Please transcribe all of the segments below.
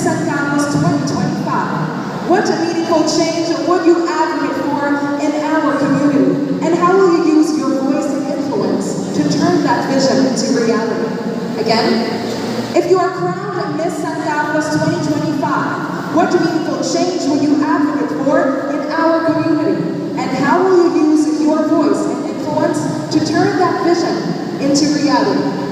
Miss San Carlos 2025. What meaningful change would you advocate for in our community? And how will you use your voice and influence to turn that vision into reality? Again, if you are crowned Miss San Carlos 2025, what meaningful change would you advocate for in our community? And how will you use your voice and influence to turn that vision into reality?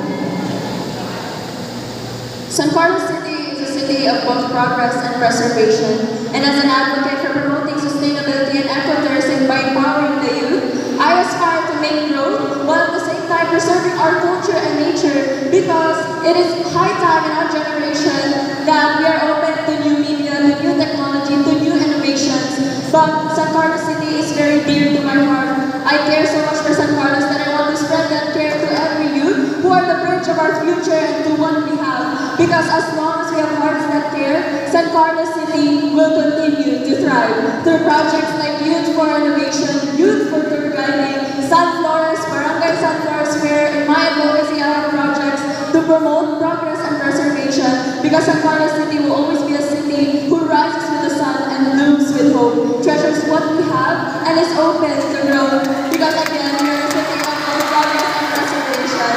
San Carlos City is a city of both progress and preservation, and as an advocate for promoting sustainability and ecotourism by empowering the youth, I aspire to make growth while at the same time preserving our culture and nature, because it is high time in our generation that we are open to new media, to new technology, to new innovations. But San Carlos City is very dear to my heart. I care so much for San Carlos that I want to spread that care to every youth who are the bridge of our future and to what we have. Because as long as we have hearts that care, San Carlos City will continue to thrive through projects like Youth for Innovation, Youth for Tour Guiding, San Flores, Barangay San Flores Fair, and my advocacy our projects to promote progress and preservation. Because San Carlos City will always be a city who rises with the sun and blooms with hope, treasures what we have, and is open to grow. Because again, we are a city of both progress and preservation.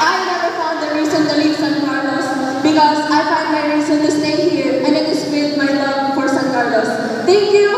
I never found the reason to leave San Carlos, because I find my reason to stay here, and it is with my love for San Carlos. Thank you.